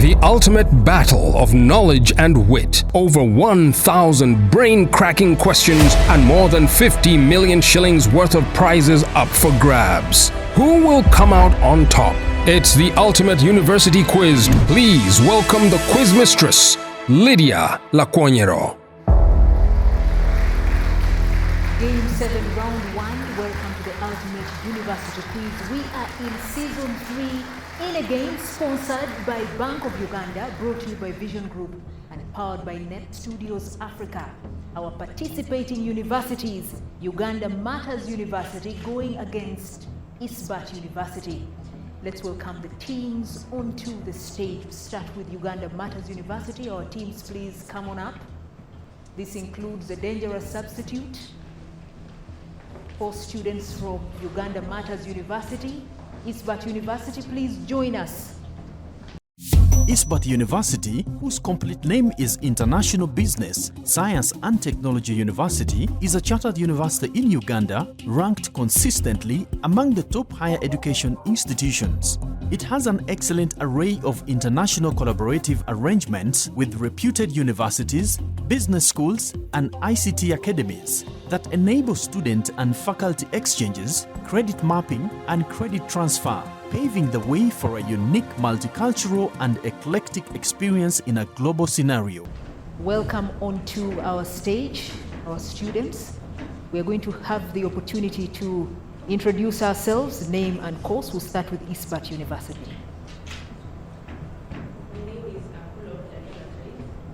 The ultimate battle of knowledge and wit. Over 1,000 brain-cracking questions and more than 50 million shillings worth of prizes up for grabs. Who will come out on top? It's the ultimate university quiz. Please welcome the quiz mistress, Lydia Laquanyero. Game 7, round 1. Welcome to the ultimate university quiz. We are in season 3 in a game sponsored by Bank of Uganda, brought to you by Vision Group and powered by Net Studios Africa. Our participating universities: Uganda Matrys University going against Isbat University. Let's welcome the teams onto the stage. Start with Uganda Matrys University. Our teams, please come on up. This includes the dangerous substitute, 4 students from Uganda Matrys University. Isbat University, please join us. Isbat University, whose complete name is International Business, Science and Technology University, is a chartered university in Uganda, ranked consistently among the top higher education institutions. It has an excellent array of international collaborative arrangements with reputed universities, business schools, and ICT academies that enable student and faculty exchanges, credit mapping, and credit transfer, paving the way for a unique multicultural and eclectic experience in a global scenario. Welcome onto our stage, our students. We are going to have the opportunity to introduce ourselves, name and course. We'll start with Isbat University. My name is Agataliko, Isbat University,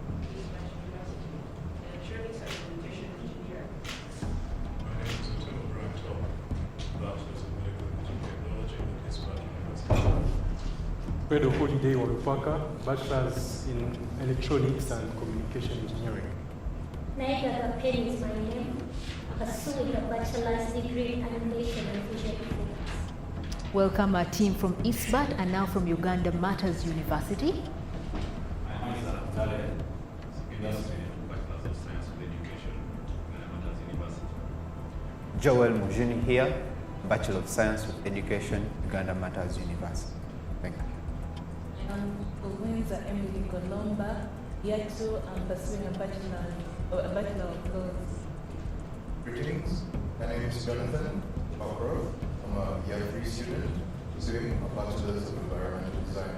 and training certification engineer. My name is Bachelor's in Medical Technology at Isbat University. Bukedde Holiday Olupaka, Bachelor's in Electronics and Communication Engineering. Naika Penny is my name. I'm pursuing a bachelor's degree in animation and visual effects. Welcome our team from Isbat and now from Uganda Matrys University. My name is Agataliko, University of Bachelor's of Science with Education, Uganda Matrys University. Joel Mujuni here, Bachelor of Science with Education, Uganda Matrys University. Thank you. I'm Uganda Emily Colomba, year 2. I'm pursuing a Bachelor of Laws. Greetings, my name is Jonathan Bakro. I'm a year 3 student pursuing a Bachelor's of Environmental Design.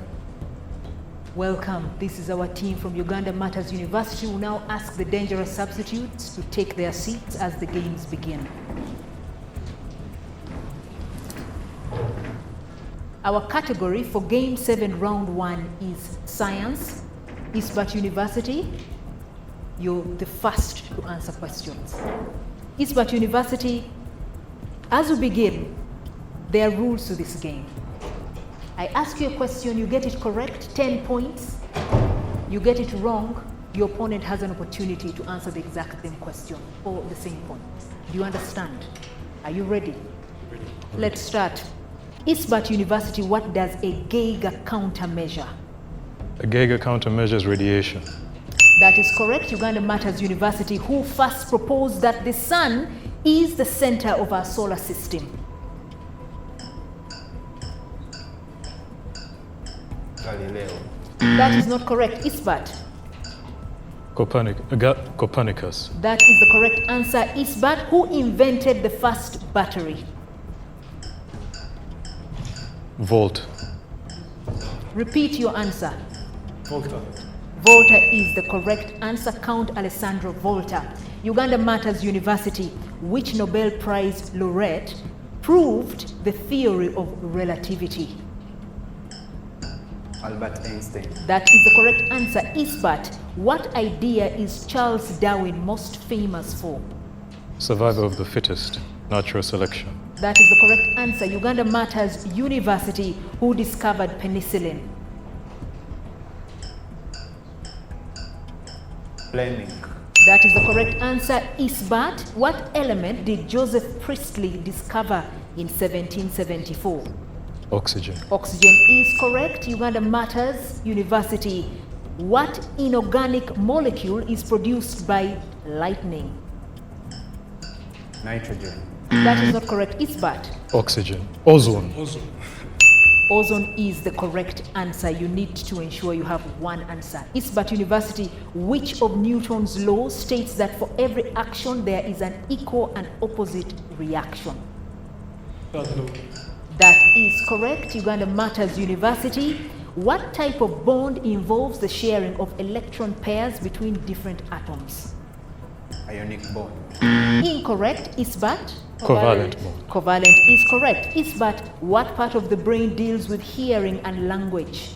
Welcome. This is our team from Uganda Matrys University. We'll now ask the dangerous substitutes to take their seats as the games begin. Our category for Game 7, Round 1 is Science. Isbat University, you're the first to answer questions. Isbat University, as we begin, there are rules to this game. I ask you a question, you get it correct, 10 points. You get it wrong, your opponent has an opportunity to answer the exact same question or the same point. Do you understand? Are you ready? Ready. Let's start. Isbat University, what does a Geiger countermeasure? A Geiger countermeasures radiation. That is correct. Uganda Matrys University, who first proposed that the sun is the center of our solar system? Galileo. That is not correct. Isbat. Copernicus. That is the correct answer. Isbat, who invented the first battery? Volt. Repeat your answer. Volta. Volta is the correct answer. Count Alessandro Volta. Uganda Matrys University, which Nobel Prize laureate proved the theory of relativity? Albert Einstein. That is the correct answer. Isbat, what idea is Charles Darwin most famous for? Survival of the fittest. Natural selection. That is the correct answer. Uganda Matrys University, who discovered penicillin? Fleming. That is the correct answer. Isbat, what element did Joseph Priestley discover in 1774? Oxygen. Oxygen is correct. Uganda Matrys University, what inorganic molecule is produced by lightning? Nitrogen. That is not correct. Isbat. Oxygen. Ozone. Ozone is the correct answer. You need to ensure you have one answer. Isbat University, which of Newton's laws states that for every action there is an equal and opposite reaction? That is correct. Uganda Matters University. What type of bond involves the sharing of electron pairs between different atoms? Ionic bond. Incorrect. Isbat? Covalent bond. Covalent is correct. Isbat, what part of the brain deals with hearing and language?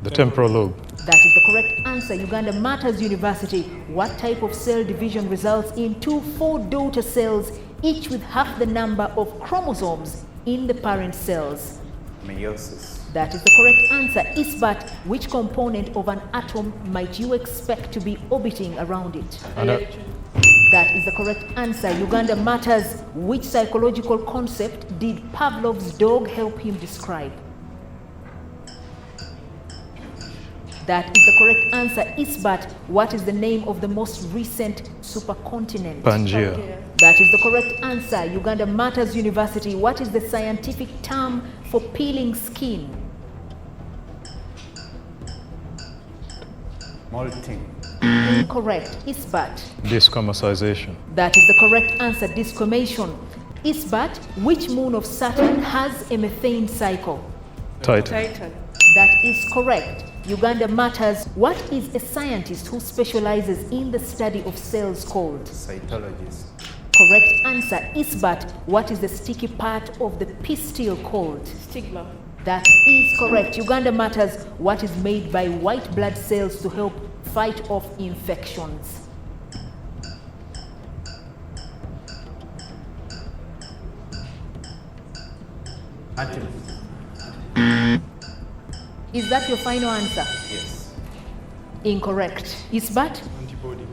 The temporal lobe. That is the correct answer. Uganda Matters University. What type of cell division results in 2 4-daughter cells, each with half the number of chromosomes in the parent cells? Meiosis. That is the correct answer. Isbat, which component of an atom might you expect to be orbiting around it? That is the correct answer. Uganda Matters, which psychological concept did Pavlov's dog help him describe? That is the correct answer. Isbat, what is the name of the most recent supercontinent? Pangaea. That is the correct answer. Uganda Matters University, what is the scientific term for peeling skin? Molting. Incorrect. Isbat. Desquamosization. That is the correct answer. Desquamation. Isbat, which moon of Saturn has a methane cycle? Titan. That is correct. Uganda Matters, what is a scientist who specializes in the study of cells called? Cytologist. Correct answer. Isbat, what is the sticky part of the pistil called? Stigma. That is correct. Uganda Matters, what is made by white blood cells to help fight off infections? Antibodies. Is that your final answer? Yes. Incorrect. Isbat? Antibody.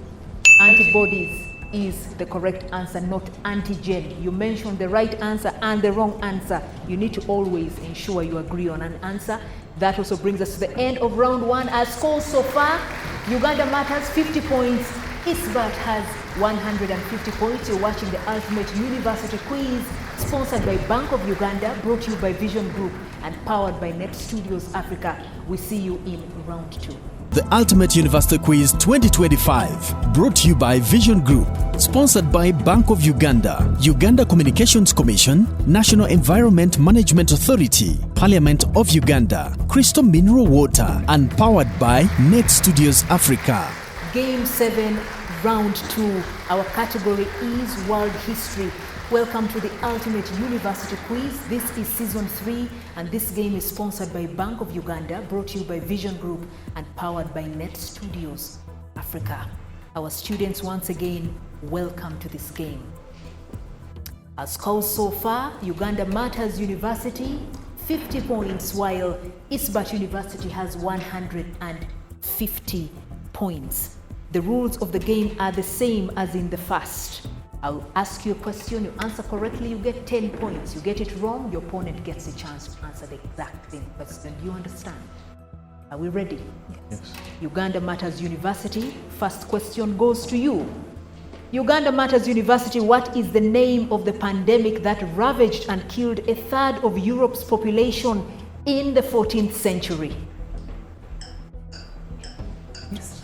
Antibodies is the correct answer, not antigen. You mentioned the right answer and the wrong answer. You need to always ensure you agree on an answer. That also brings us to the end of round 1. As scores so far, Uganda Matters 50 points. Isbat has 150 points. You're watching the Ultimate University Quiz, sponsored by Bank of Uganda, brought to you by Vision Group, and powered by Net Studios Africa. We see you in round 2. The Ultimate University Quiz 2025, brought to you by Vision Group, sponsored by Bank of Uganda, Uganda Communications Commission, National Environment Management Authority, Parliament of Uganda, Crystal Mineral Water, and powered by Net Studios Africa. Game 7, round 2. Our category is World History. Welcome to the Ultimate University Quiz. This is season 3, and this game is sponsored by Bank of Uganda, brought to you by Vision Group, and powered by Net Studios Africa. Our students, once again, welcome to this game. As scores so far, Uganda Matters University 50 points, while Isbat University has 150 points. The rules of the game are the same as in the first. I'll ask you a question, you answer correctly, you get 10 points. You get it wrong, your opponent gets a chance to answer the exact same question. Do you understand? Are we ready? Yes. Uganda Matters University, first question goes to you. Uganda Matters University, what is the name of the pandemic that ravaged and killed a third of Europe's population in the 14th century? Yes.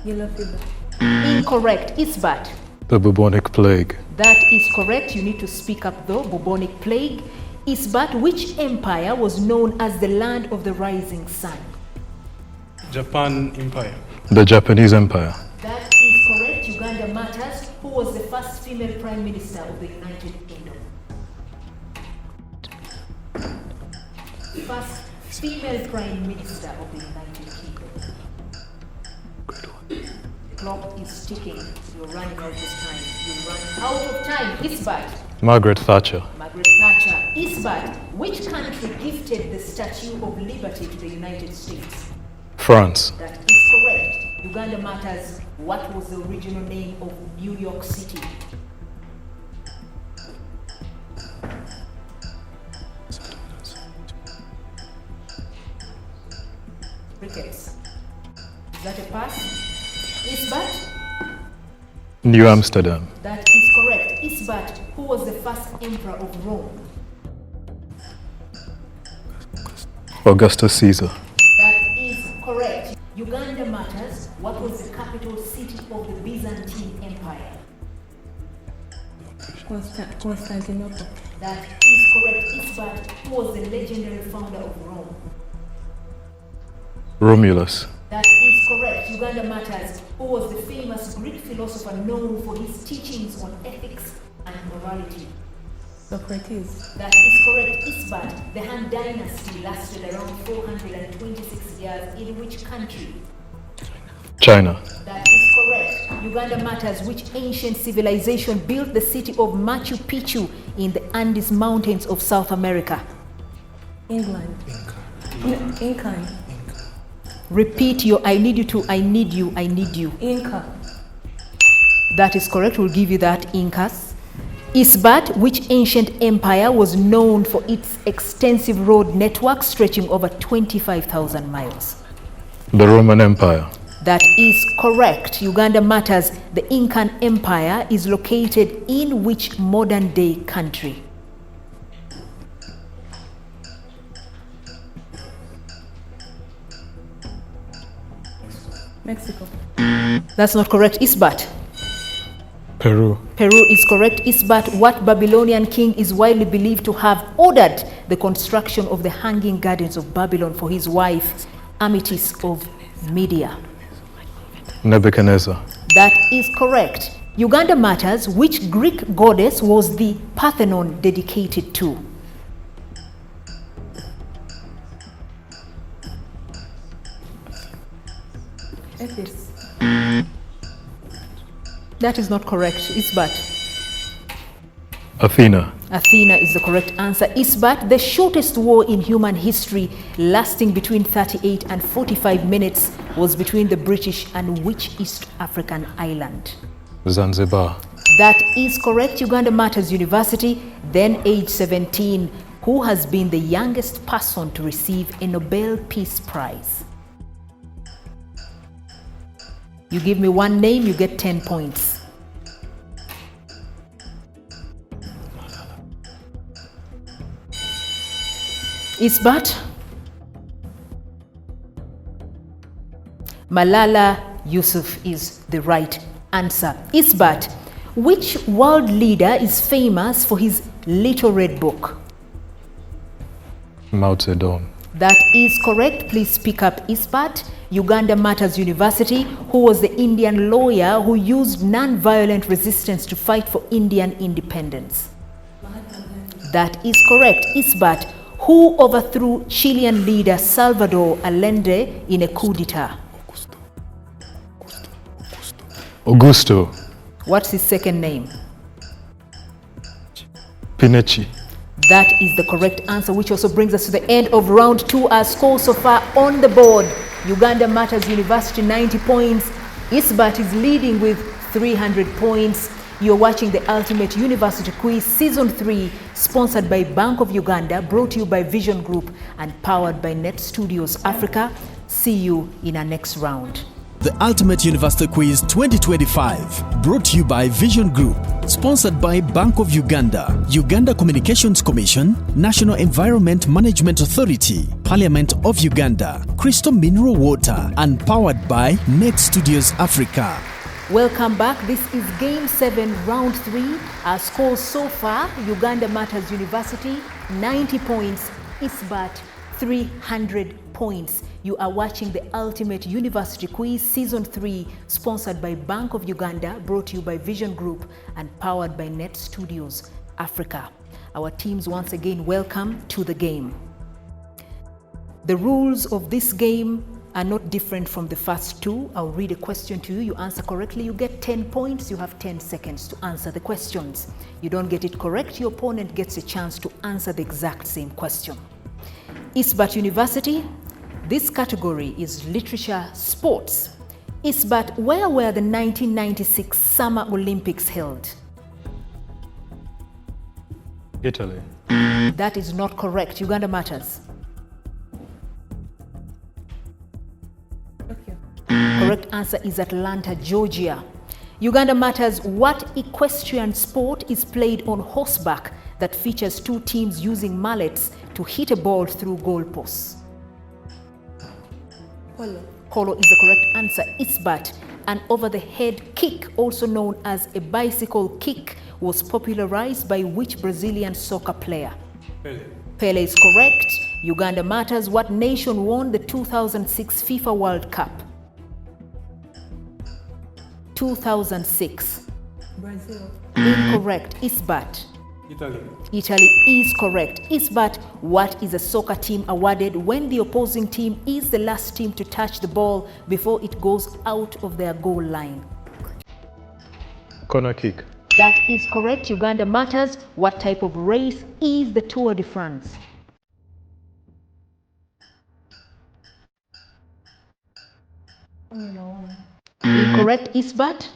Yellow fever. Incorrect. Isbat. The bubonic plague. That is correct. You need to speak up though. Bubonic plague. Isbat, which empire was known as the land of the rising sun? Japan Empire. The Japanese Empire. That is correct. Uganda Matters. Who was the first female prime minister of the United Kingdom? First female prime minister of the United Kingdom. The clock is ticking. You're running out of time. You're running out of time. Isbat. Margaret Thatcher. Margaret Thatcher. Isbat, which country gifted the Statue of Liberty to the United States? France. That is correct. Uganda Matters, what was the original name of New York City? Crickets. Is that a pass? Isbat? New Amsterdam. That is correct. Isbat, who was the first emperor of Rome? Augustus Caesar. That is correct. Uganda matters. What was the capital city of the Byzantine Empire? Constantinople. That is correct. Isbat, who was the legendary founder of Rome? Romulus. That is correct. Uganda matters. Who was the famous Greek philosopher known for his teachings on ethics and morality? Socrates. That is correct. Isbat, the Han dynasty lasted around 426 years. In which country? China. That is correct. Uganda matters. Which ancient civilization built the city of Machu Picchu in the Andes Mountains of South America? England. Inca. Repeat your I need you to I need you, I need you. Inca. That is correct. We'll give you that. Incas. Isbat, which ancient empire was known for its extensive road network stretching over 25,000 miles? The Roman Empire. That is correct. Uganda matters. The Incan Empire is located in which modern day country? Mexico. That's not correct. Isbat. Peru. Peru is correct. Isbat, what Babylonian king is widely believed to have ordered the construction of the Hanging Gardens of Babylon for his wife, Matrys of Media? Nebuchadnezzar. That is correct. Uganda matters. Which Greek goddess was the Parthenon dedicated to? Epis. That is not correct. Isbat. Athena. Athena is the correct answer. Isbat, the shortest war in human history, lasting between 38 and 45 minutes, was between the British and which East African island? Zanzibar. That is correct. Uganda Matters University, then age 17, who has been the youngest person to receive a Nobel Peace Prize? You give me one name, you get 10 points. Isbat? Malala Yusuf is the right answer. Isbat, which world leader is famous for his Little Red Book? Mao Zedong. That is correct. Please speak up. Isbat. Uganda Matters University, who was the Indian lawyer who used non-violent resistance to fight for Indian independence? That is correct. Isbat, who overthrew Chilean leader Salvador Allende in a coup d'etat? Augusto. What's his second name? Pinochet. That is the correct answer, which also brings us to the end of round 2. Our score so far on the board: Uganda Matters University 90 points. Isbat is leading with 300 points. You're watching the Ultimate University Quiz Season 3, sponsored by Bank of Uganda, brought to you by Vision Group and powered by Net Studios Africa. See you in our next round. The Ultimate University Quiz 2025, brought to you by Vision Group, sponsored by Bank of Uganda, Uganda Communications Commission, National Environment Management Authority, Parliament of Uganda, Crystal Mineral Water, and powered by Net Studios Africa. Welcome back. This is Game 7, Round 3. Our scores so far: Uganda Matters University, 90 points. Isbat, 300 points. You are watching the Ultimate University Quiz Season 3, sponsored by Bank of Uganda, brought to you by Vision Group and powered by Net Studios Africa. Our teams once again welcome to the game. The rules of this game are not different from the first two. I'll read a question to you. You answer correctly, you get 10 points. You have 10 seconds to answer the questions. You don't get it correct, your opponent gets a chance to answer the exact same question. Isbat University, this category is literature sports. Isbat, where were the 1996 Summer Olympics held? Italy. That is not correct. Uganda Matters. Tokyo. Correct answer is Atlanta, Georgia. Uganda Matters, what equestrian sport is played on horseback that features two teams using mallets to hit a ball through goalposts? Polo. Polo is the correct answer. Isbat, an over-the-head kick, also known as a bicycle kick, was popularized by which Brazilian soccer player? Pele. Pele is correct. Uganda matters. What nation won the 2006 FIFA World Cup? 2006. Brazil. Incorrect. Isbat. Italy. Italy is correct. Isbat, what is a soccer team awarded when the opposing team is the last team to touch the ball before it goes out of their goal line? Corner kick. That is correct. Uganda matters. What type of race is the Tour de France? Incorrect. Isbat.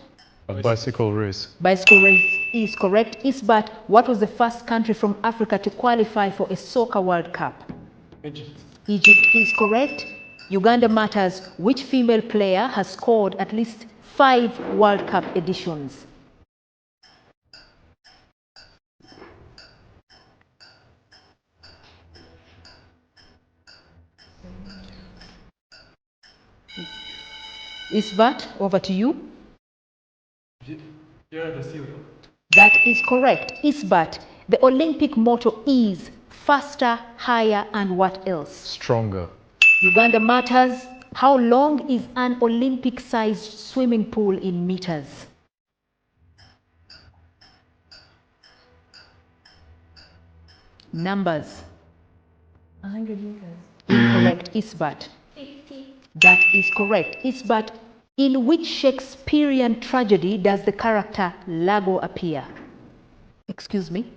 A bicycle race. Bicycle race is correct. Isbat, what was the first country from Africa to qualify for a soccer World Cup? Egypt. Egypt is correct. Uganda matters. Which female player has scored at least 5 World Cup editions? Isbat, over to you. Gerard da Silva. That is correct. Isbat, the Olympic motto is faster, higher, and what else? Stronger. Uganda matters. How long is an Olympic-sized swimming pool in meters? Numbers. 100 meters. Incorrect. Isbat. 50. That is correct. Isbat, in which Shakespearean tragedy does the character Lago appear? Excuse me.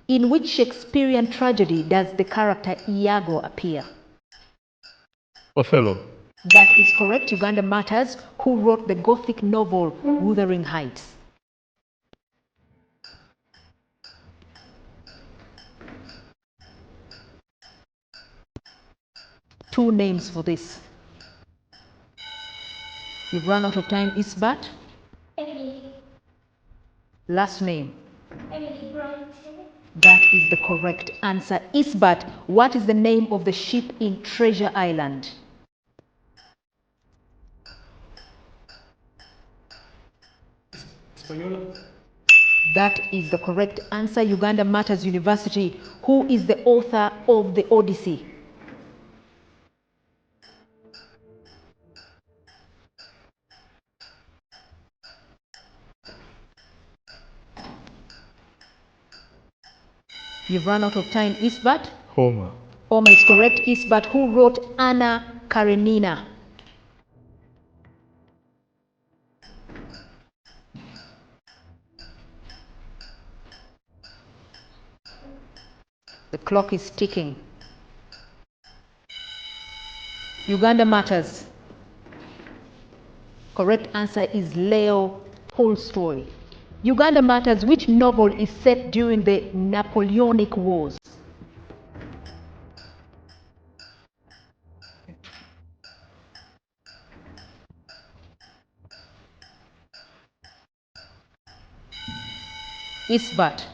In which Shakespearean tragedy does the character Iago appear? Othello. That is correct. Uganda matters. Who wrote the Gothic novel Wuthering Heights? Two names for this. You've run out of time. Isbat. Emily. Last name. Emily Bronte. That is the correct answer. Isbat, what is the name of the ship in Treasure Island? Española. That is the correct answer. Uganda Matters University. Who is the author of the Odyssey? You've run out of time. Isbat? Homer. Homer is correct. Isbat, who wrote Anna Karenina? The clock is ticking. Uganda Matters. Correct answer is Leo Tolstoy. Uganda Matters, which novel is set during the Napoleonic Wars? Isbat.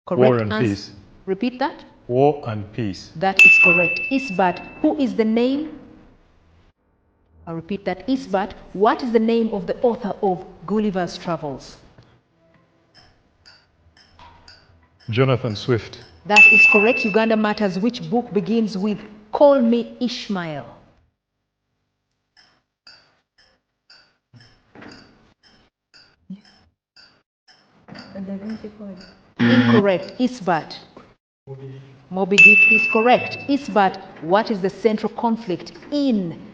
Correct War and answer. Peace. Repeat that. War and Peace. That is correct. Isbat, who is the name? I'll repeat that. Isbat, what is the name of the author of Gulliver's Travels? Jonathan Swift. That is correct. Uganda Matters, which book begins with Call Me Ishmael? The Da Vinci Code. Incorrect. Isbat. Moby Dick is correct. Isbat, what is the central conflict in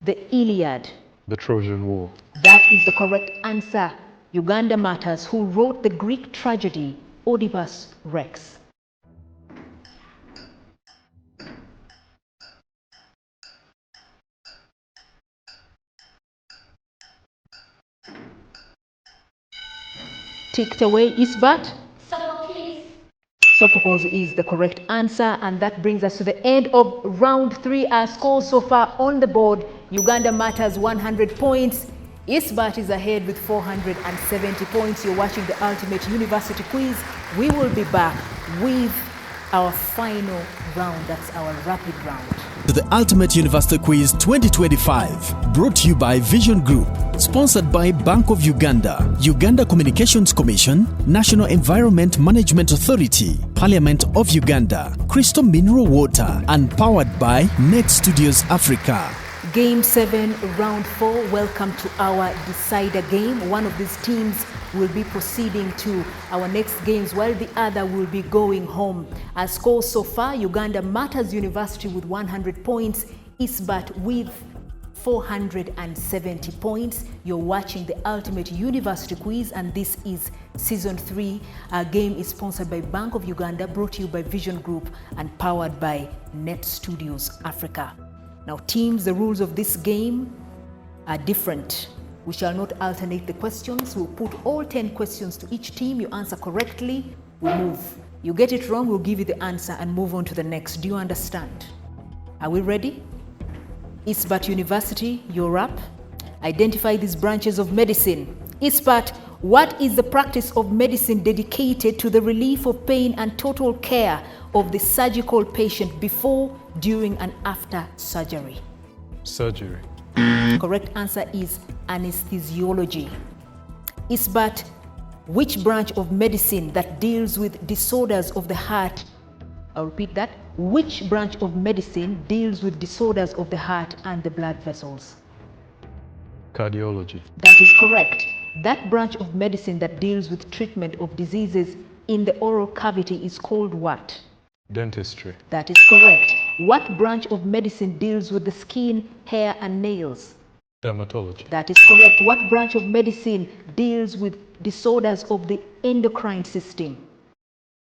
the Iliad? The Trojan War. That is the correct answer. Uganda Matters, who wrote the Greek tragedy Oedipus Rex? Ticked away. Isbat? Sophocles. Sophocles is the correct answer, and that brings us to the end of round 3. Our scores so far on the board: Uganda Matters 100 points, Isbat is ahead with 470 points. You're watching the Ultimate University Quiz. We will be back with our final round. That's our rapid round. To the Ultimate University Quiz 2025, brought to you by Vision Group, sponsored by Bank of Uganda, Uganda Communications Commission, National Environment Management Authority, Parliament of Uganda, Crystal Mineral Water, and powered by Net Studios Africa. Game 7, round 4. Welcome to our decider game. One of these teams will be proceeding to our next games while the other will be going home. As scores so far, Uganda Matrys University with 100 points, Isbat with 470 points. You're watching the Ultimate University Quiz, and this is Season 3. Our game is sponsored by Bank of Uganda, brought to you by Vision Group, and powered by Net Studios Africa. Now teams, the rules of this game are different. We shall not alternate the questions. We'll put all 10 questions to each team. You answer correctly, we move. You get it wrong, we'll give you the answer and move on to the next. Do you understand? Are we ready? Isbat University, you're up. Identify these branches of medicine. Isbat, what is the practice of medicine dedicated to the relief of pain and total care of the surgical patient before, during, and after surgery? Surgery. Correct answer is anesthesiology. Isbat, which branch of medicine that deals with disorders of the heart? I'll repeat that. Which branch of medicine deals with disorders of the heart and the blood vessels? Cardiology. That is correct. That branch of medicine that deals with treatment of diseases in the oral cavity is called what? Dentistry. That is correct. What branch of medicine deals with the skin, hair, and nails? Dermatology. That is correct. What branch of medicine deals with disorders of the endocrine system?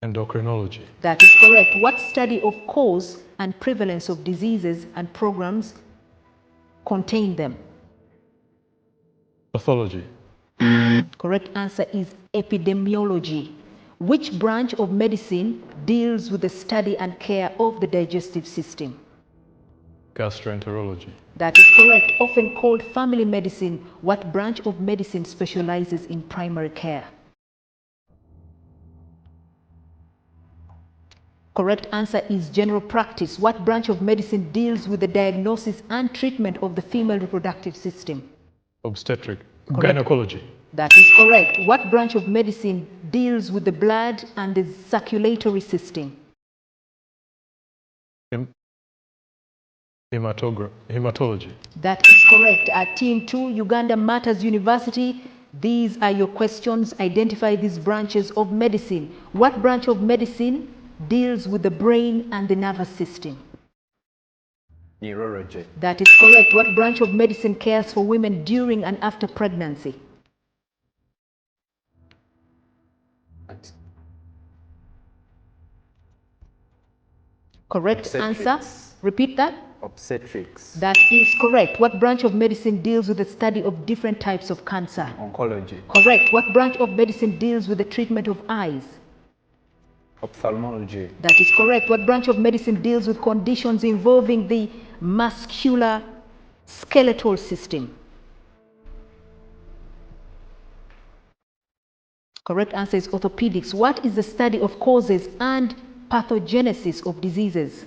Endocrinology. That is correct. What study of cause and prevalence of diseases and programs contain them? Pathology. Correct answer is epidemiology. Which branch of medicine deals with the study and care of the digestive system? Gastroenterology. That is correct. Often called family medicine, what branch of medicine specializes in primary care? Correct answer is general practice. What branch of medicine deals with the diagnosis and treatment of the female reproductive system? Obstetric. Correct. Gynecology. That is correct. What branch of medicine deals with the blood and the circulatory system? Hematology. That is correct. At Team 2, Uganda Matrys University, these are your questions. Identify these branches of medicine. What branch of medicine deals with the brain and the nervous system? Neurology. That is correct. What branch of medicine cares for women during and after pregnancy? Correct answer. Repeat that. Obstetrics. That is correct. What branch of medicine deals with the study of different types of cancer? Oncology. Correct. What branch of medicine deals with the treatment of eyes? Ophthalmology. That is correct. What branch of medicine deals with conditions involving the muscular skeletal system? Correct answer is orthopedics. What is the study of causes and pathogenesis of diseases?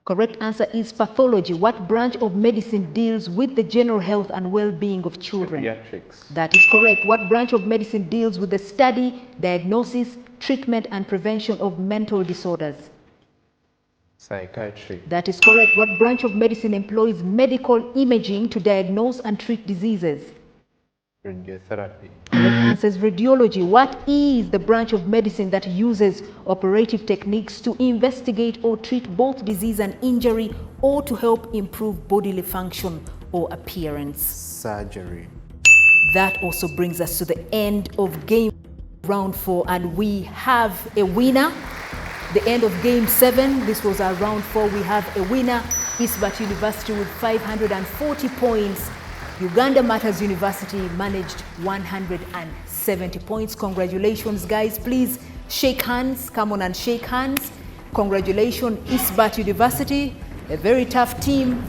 Correct answer is pathology. What branch of medicine deals with the general health and well-being of children? Pediatrics. That is correct. What branch of medicine deals with the study, diagnosis, treatment, and prevention of mental disorders? Psychiatry. That is correct. What branch of medicine employs medical imaging to diagnose and treat diseases? Radiotherapy. Correct answer is radiology. What is the branch of medicine that uses operative techniques to investigate or treat both disease and injury, or to help improve bodily function or appearance? Surgery. That also brings us to the end of game round 4, and we have a winner. The end of game 7, this was our round 4. We have a winner, Isbat University with 540 points. Uganda Matrys University managed 170 points. Congratulations, guys. Please shake hands. Come on and shake hands. Congratulations, Isbat University. A very tough team.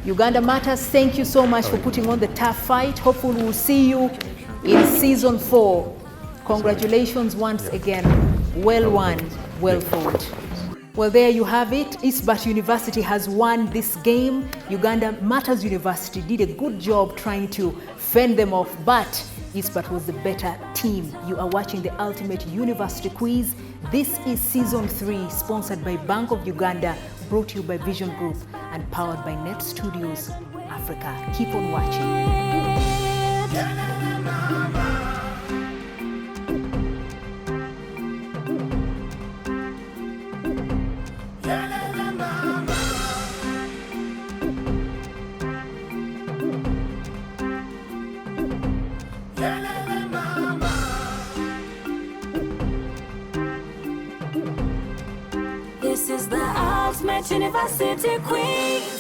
Uganda Matrys, thank you so much for putting on the tough fight. Hopefully we'll see you in season 4. Congratulations once again. Well won, well fought. Well, there you have it. Isbat University has won this game. Uganda Matrys University did a good job trying to fend them off, but Isbat was the better team. You are watching the Ultimate University Quiz. This is Season 3, sponsored by Bank of Uganda, brought to you by Vision Group, and powered by Net Studios Africa. Keep on watching. This is the Ultimate University Quiz.